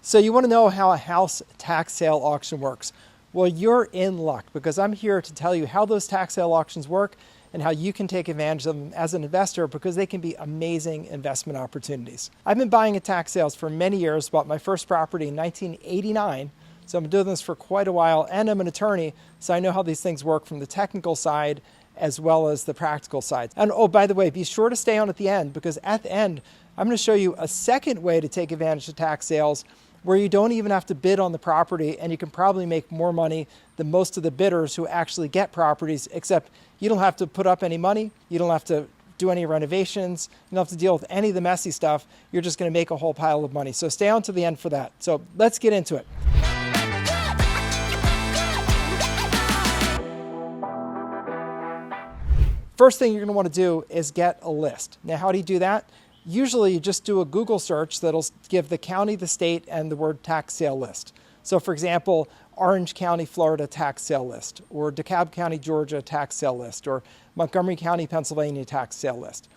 So you want to know how a house tax sale auction works? Well, you're in luck because I'm here to tell you how those tax sale auctions work and how you can take advantage of them as an investor because they can be amazing investment opportunities. I've been buying at tax sales for many years, bought my first property in 1989. So I'm doing this for quite a while, and I'm an attorney, so I know how these things work from the technical side as well as the practical side. And oh, by the way, be sure to stay on at the end because at the end, I'm going to show you a second way to take advantage of tax sales where you don't even have to bid on the property and you can probably make more money than most of the bidders who actually get properties, except you don't have to put up any money, you don't have to do any renovations, you don't have to deal with any of the messy stuff, you're just going to make a whole pile of money. So stay on to the end for that. So let's get into it. First thing you're going to want to do is get a list. Now, how do you do that? Usually you just do a Google search that'll give the county, the state, and the word tax sale list. So for example, Orange County, Florida tax sale list, or DeKalb County, Georgia tax sale list, or Montgomery County, Pennsylvania tax sale list.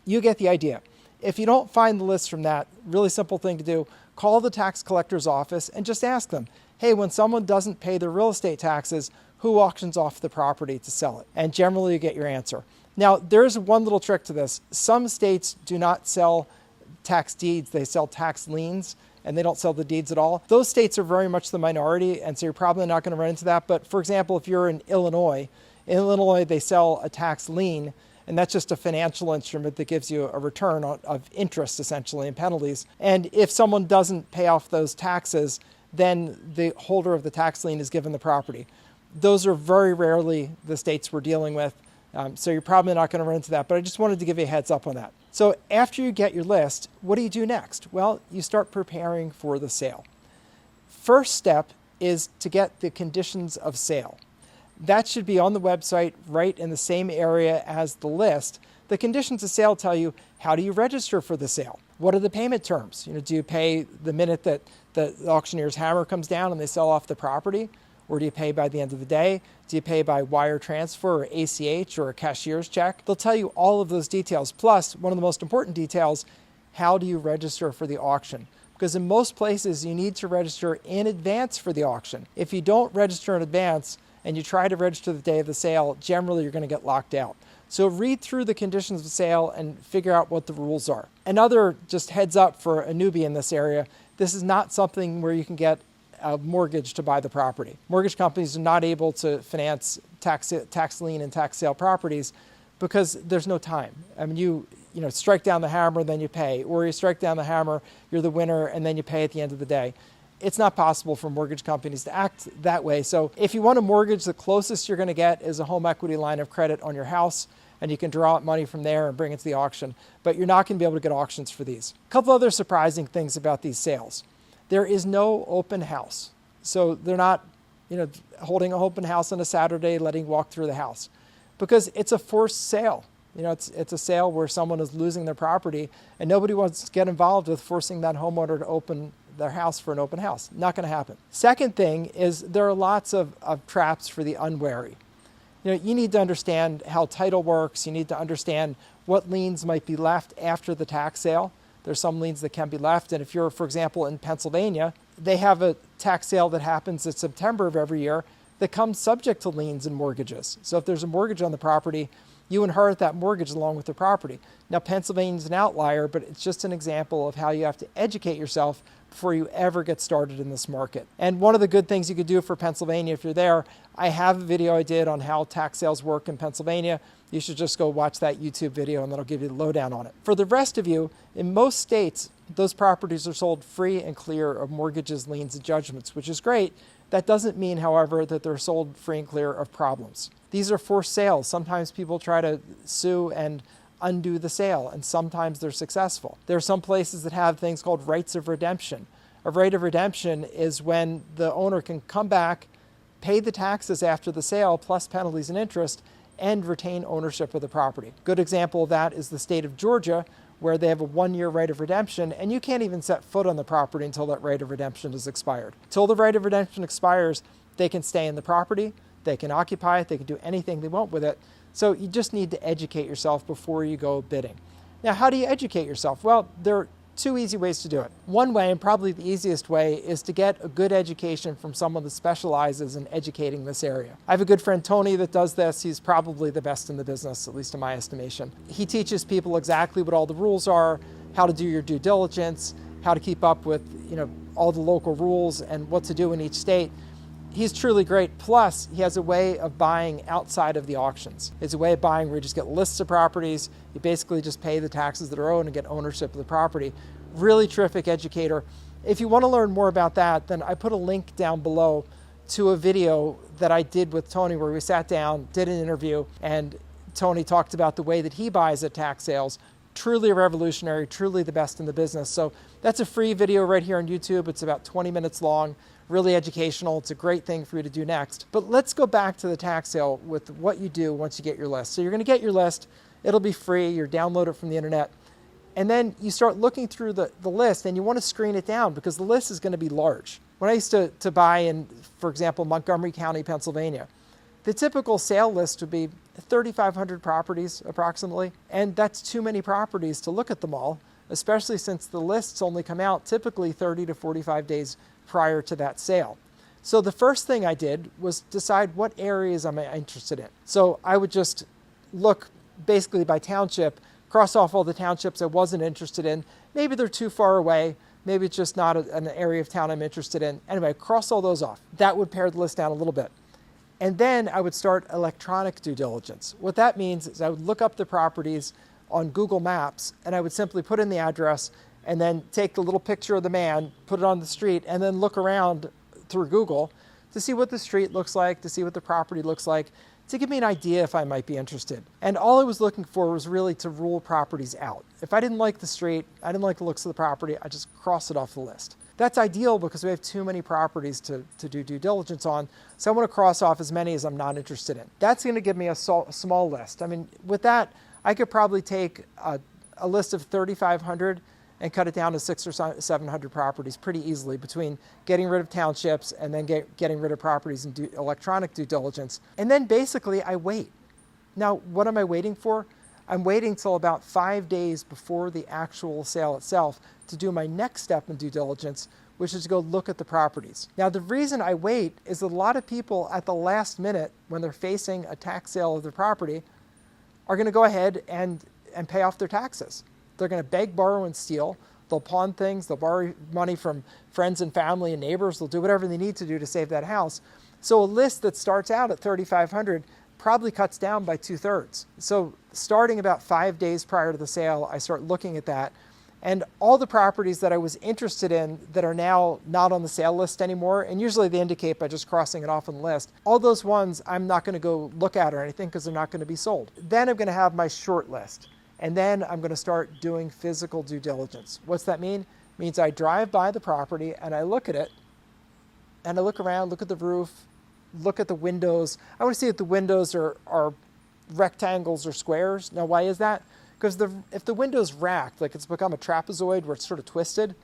You get the idea. If you don't find the list from that, really simple thing to do, call the tax collector's office and just ask them, hey, when someone doesn't pay their real estate taxes, who auctions off the property to sell it? And generally you get your answer. Now, there's one little trick to this. Some states do not sell tax deeds, they sell tax liens, and they don't sell the deeds at all. Those states are very much the minority, and so you're probably not going to run into that. But for example, if you're in Illinois they sell a tax lien, and that's just a financial instrument that gives you a return of interest, essentially, and penalties. And if someone doesn't pay off those taxes, then the holder of the tax lien is given the property. Those are very rarely the states we're dealing with. So you're probably not going to run into that, but I just wanted to give you a heads up on that. So after you get your list, what do you do next? Well, you start preparing for the sale. First step is to get the conditions of sale. That should be on the website right in the same area as the list. The conditions of sale tell you, how do you register for the sale? What are the payment terms? Do you pay the minute that the auctioneer's hammer comes down and they sell off the property? Or do you pay by the end of the day? Do you pay by wire transfer or ACH or a cashier's check? They'll tell you all of those details. Plus, one of the most important details, how do you register for the auction? Because in most places, you need to register in advance for the auction. If you don't register in advance and you try to register the day of the sale, generally you're going to get locked out. So read through the conditions of sale and figure out what the rules are. Another just heads up for a newbie in this area, this is not something where you can get a mortgage to buy the property. Mortgage companies are not able to finance tax lien and tax sale properties because there's no time. I mean, you strike down the hammer, then you pay, or you strike down the hammer, you're the winner, and then you pay at the end of the day. It's not possible for mortgage companies to act that way. So if you want a mortgage, the closest you're going to get is a home equity line of credit on your house, and you can draw out money from there and bring it to the auction. But you're not going to be able to get auctions for these. A couple other surprising things about these sales. There is no open house. So they're not, holding an open house on a Saturday, letting you walk through the house. Because it's a forced sale. It's a sale where someone is losing their property and nobody wants to get involved with forcing that homeowner to open their house for an open house. Not going to happen. Second thing is there are lots of traps for the unwary. You need to understand how title works. You need to understand what liens might be left after the tax sale. There's some liens that can be left. And if you're, for example, in Pennsylvania, they have a tax sale that happens in September of every year that comes subject to liens and mortgages. So if there's a mortgage on the property, you inherit that mortgage along with the property. Now, Pennsylvania's an outlier, but it's just an example of how you have to educate yourself before you ever get started in this market. And one of the good things you could do for Pennsylvania if you're there, I have a video I did on how tax sales work in Pennsylvania. You should just go watch that YouTube video and that'll give you the lowdown on it. For the rest of you, in most states, those properties are sold free and clear of mortgages, liens, and judgments, which is great. That doesn't mean, however, that they're sold free and clear of problems. These are forced sales. Sometimes people try to sue and undo the sale, and sometimes they're successful. There are some places that have things called rights of redemption. A right of redemption is when the owner can come back, pay the taxes after the sale, plus penalties and interest, and retain ownership of the property. Good example of that is the state of Georgia, where they have a 1-year right of redemption, and you can't even set foot on the property until that right of redemption is expired. Till the right of redemption expires, they can stay in the property, they can occupy it, they can do anything they want with it. So you just need to educate yourself before you go bidding. Now, how do you educate yourself? Well, there are two easy ways to do it. One way, and probably the easiest way, is to get a good education from someone that specializes in educating this area. I have a good friend, Tony, that does this. He's probably the best in the business, at least in my estimation. He teaches people exactly what all the rules are, how to do your due diligence, how to keep up with, all the local rules and what to do in each state. He's truly great. Plus, he has a way of buying outside of the auctions. It's a way of buying where you just get lists of properties. You basically just pay the taxes that are owed and get ownership of the property. Really terrific educator. If you want to learn more about that, then I put a link down below to a video that I did with Tony where we sat down, did an interview, and Tony talked about the way that he buys at tax sales. Truly revolutionary, truly the best in the business. So that's a free video right here on YouTube. It's about 20 minutes long. Really educational. It's a great thing for you to do next. But let's go back to the tax sale with what you do once you get your list. So you're going to get your list. It'll be free. You download it from the internet. And then you start looking through the list, and you want to screen it down because the list is going to be large. When I used to buy in, for example, Montgomery County, Pennsylvania, the typical sale list would be 3,500 properties approximately. And that's too many properties to look at them all, especially since the lists only come out typically 30 to 45 days prior to that sale. So the first thing I did was decide what areas am I interested in. So I would just look basically by township, cross off all the townships I wasn't interested in. Maybe they're too far away. Maybe it's just not an area of town I'm interested in. Anyway, cross all those off. That would pare the list down a little bit. And then I would start electronic due diligence. What that means is I would look up the properties on Google Maps, and I would simply put in the address and then take the little picture of the man, put it on the street, and then look around through Google to see what the street looks like, to see what the property looks like, to give me an idea if I might be interested. And all I was looking for was really to rule properties out. If I didn't like the street, I didn't like the looks of the property, I just cross it off the list. That's ideal because we have too many properties to do due diligence on, so I want to cross off as many as I'm not interested in. That's going to give me a small list. I mean, with that, I could probably take a list of 3,500 and cut it down to 600 or 700 properties pretty easily between getting rid of townships and then getting rid of properties and electronic due diligence. And then basically I wait. Now, what am I waiting for? I'm waiting till about 5 days before the actual sale itself to do my next step in due diligence, which is to go look at the properties. Now, the reason I wait is that a lot of people at the last minute, when they're facing a tax sale of their property, are going to go ahead and pay off their taxes. They're going to beg, borrow, and steal. They'll pawn things. They'll borrow money from friends and family and neighbors. They'll do whatever they need to do to save that house. So a list that starts out at 3,500 probably cuts down by 2/3. So starting about 5 days prior to the sale, I start looking at that. And all the properties that I was interested in that are now not on the sale list anymore, and usually they indicate by just crossing it off on the list, all those ones I'm not going to go look at or anything because they're not going to be sold. Then I'm going to have my short list. And then I'm going to start doing physical due diligence. What's that mean? It means I drive by the property and I look at it and I look around, look at the roof, look at the windows. I want to see if the windows are rectangles or squares. Now, why is that? Because if the window's racked, like it's become a trapezoid where it's sort of twisted,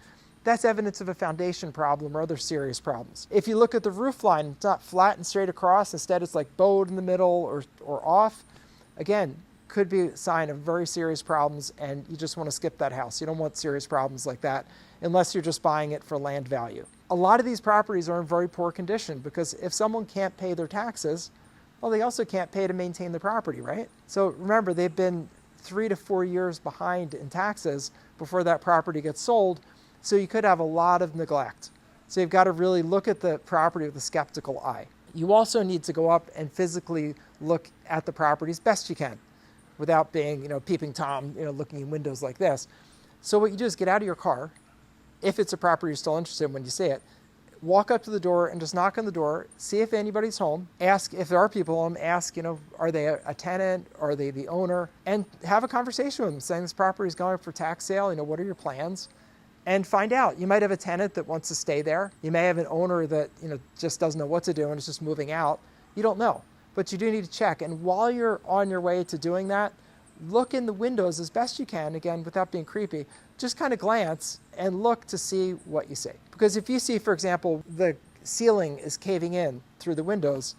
that's evidence of a foundation problem or other serious problems. If you look at the roof line, it's not flat and straight across. Instead, it's like bowed in the middle or off. Again, could be a sign of very serious problems, and you just want to skip that house. You don't want serious problems like that unless you're just buying it for land value. A lot of these properties are in very poor condition because if someone can't pay their taxes, well, they also can't pay to maintain the property, right? So remember, they've been 3 to 4 years behind in taxes before that property gets sold, so you could have a lot of neglect. So you've got to really look at the property with a skeptical eye. You also need to go up and physically look at the property as best you can, without being, peeping Tom, looking in windows like this. So what you do is get out of your car, if it's a property you're still interested in when you see it, walk up to the door and just knock on the door, see if anybody's home, ask if there are people home, ask, are they a tenant, are they the owner, and have a conversation with them saying this property is going for tax sale, what are your plans? And find out. You might have a tenant that wants to stay there. You may have an owner that, just doesn't know what to do and is just moving out. You don't know. But you do need to check. And while you're on your way to doing that, look in the windows as best you can, again, without being creepy. Just kind of glance and look to see what you see. Because if you see, for example, the ceiling is caving in through the windows,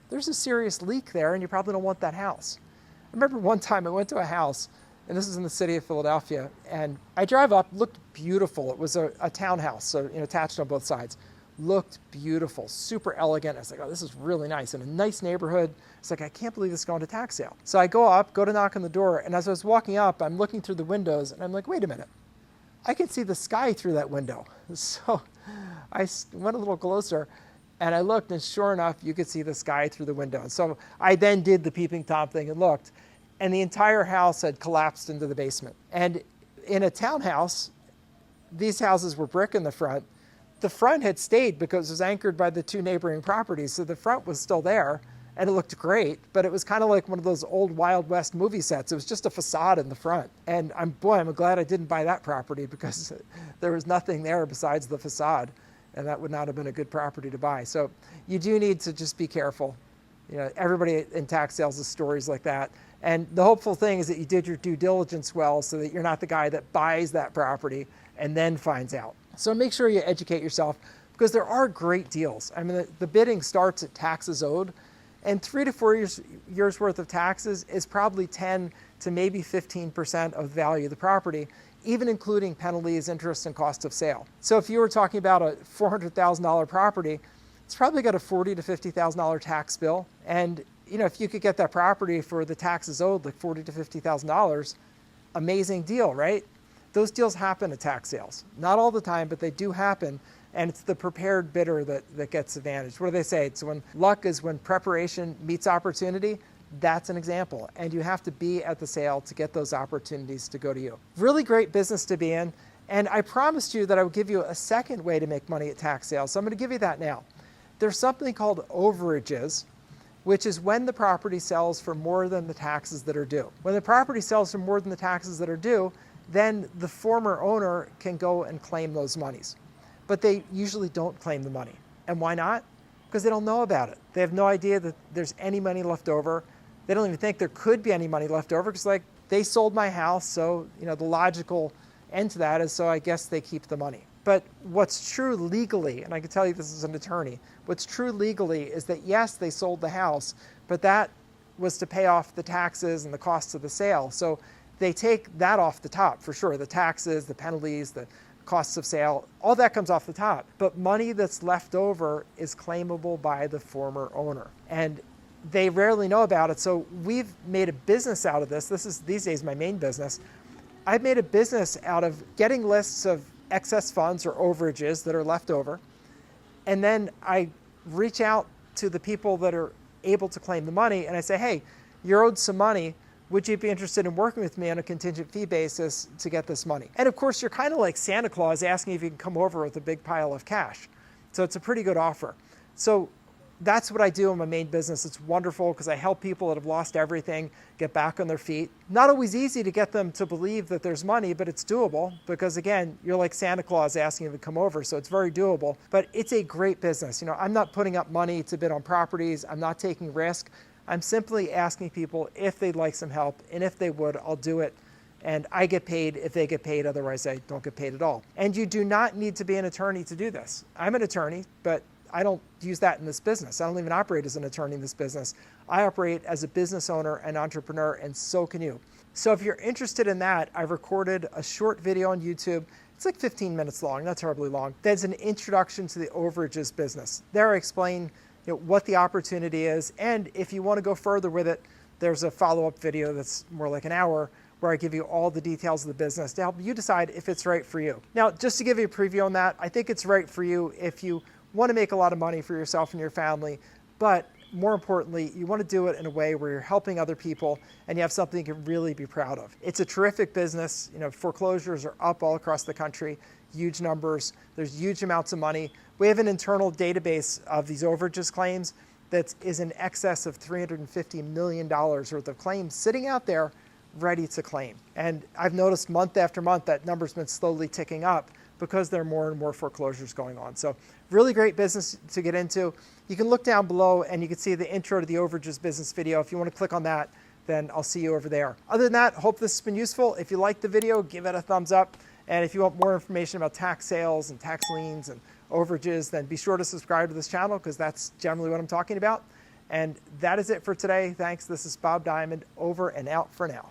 there's a serious leak there and you probably don't want that house. I remember one time I went to a house and this is in the city of Philadelphia. And I drive up, looked beautiful. It was a townhouse, so attached on both sides. Looked beautiful, super elegant. I was like, oh, this is really nice, in a nice neighborhood. It's like, I can't believe this is going to tax sale. So I go up, go to knock on the door, and as I was walking up, I'm looking through the windows, and I'm like, wait a minute. I can see the sky through that window. So I went a little closer, and I looked, and sure enough, you could see the sky through the window. And so I then did the peeping Tom thing and looked, and the entire house had collapsed into the basement. And in a townhouse, these houses were brick in the front. The front had stayed because it was anchored by the two neighboring properties, so the front was still there, and it looked great, but it was kind of like one of those old Wild West movie sets. It was just a facade in the front. And I'm glad I didn't buy that property, because there was nothing there besides the facade, and that would not have been a good property to buy. So you do need to just be careful. Everybody in tax sales has stories like that. And the hopeful thing is that you did your due diligence well, so that you're not the guy that buys that property and then finds out. So make sure you educate yourself, because there are great deals. I mean, the bidding starts at taxes owed, and 3 to 4 years worth of taxes is probably 10 to maybe 15% of the value of the property, even including penalties, interest, and cost of sale. So if you were talking about a $400,000 property, it's probably got a $40,000 to $50,000 tax bill. And if you could get that property for the taxes owed, like $40,000 to $50,000, amazing deal, right? Those deals happen at tax sales. Not all the time, but they do happen. And it's the prepared bidder that gets advantage. What do they say? It's when luck is when preparation meets opportunity. That's an example. And you have to be at the sale to get those opportunities to go to you. Really great business to be in. And I promised you that I would give you a second way to make money at tax sales. So I'm going to give you that now. There's something called overages, which is when the property sells for more than the taxes that are due. When the property sells for more than the taxes that are due, then the former owner can go and claim those monies. But they usually don't claim the money. And why not? Because they don't know about it. They have no idea that there's any money left over. They don't even think there could be any money left over, because they sold my house, so the logical end to that is, so I guess they keep the money. But what's true legally, and I can tell you this as an attorney, what's true legally is that yes, they sold the house, but that was to pay off the taxes and the costs of the sale. So they take that off the top for sure. The taxes, the penalties, the costs of sale, all that comes off the top. But money that's left over is claimable by the former owner. And they rarely know about it. So we've made a business out of this. This is these days my main business. I've made a business out of getting lists of excess funds or overages that are left over. And then I reach out to the people that are able to claim the money, and I say, hey, you're owed some money. Would you be interested in working with me on a contingent fee basis to get this money? And of course, you're kind of like Santa Claus asking if you can come over with a big pile of cash. So it's a pretty good offer. So that's what I do in my main business. It's wonderful because I help people that have lost everything get back on their feet. Not always easy to get them to believe that there's money, but it's doable because, again, you're like Santa Claus asking if you can come over, so it's very doable. But it's a great business. I'm not putting up money to bid on properties. I'm not taking risk. I'm simply asking people if they'd like some help, and if they would, I'll do it. And I get paid if they get paid, otherwise I don't get paid at all. And you do not need to be an attorney to do this. I'm an attorney, but I don't use that in this business. I don't even operate as an attorney in this business. I operate as a business owner and entrepreneur, and so can you. So if you're interested in that, I've recorded a short video on YouTube. It's like 15 minutes long, not terribly long. That's an introduction to the overages business. There I explain what the opportunity is, and if you want to go further with it, there's a follow-up video that's more like an hour where I give you all the details of the business to help you decide if it's right for you. Now, just to give you a preview on that, I think it's right for you if you want to make a lot of money for yourself and your family, but more importantly, you want to do it in a way where you're helping other people and you have something you can really be proud of. It's a terrific business. Foreclosures are up all across the country, huge numbers. There's huge amounts of money. We have an internal database of these overages claims that is in excess of $350 million worth of claims sitting out there ready to claim. And I've noticed month after month that number's been slowly ticking up because there are more and more foreclosures going on. So really great business to get into. You can look down below and you can see the intro to the overages business video. If you want to click on that, then I'll see you over there. Other than that, hope this has been useful. If you liked the video, give it a thumbs up. And if you want more information about tax sales and tax liens and overages, then be sure to subscribe to this channel because that's generally what I'm talking about. And that is it for today. Thanks. This is Bob Diamond, over and out for now.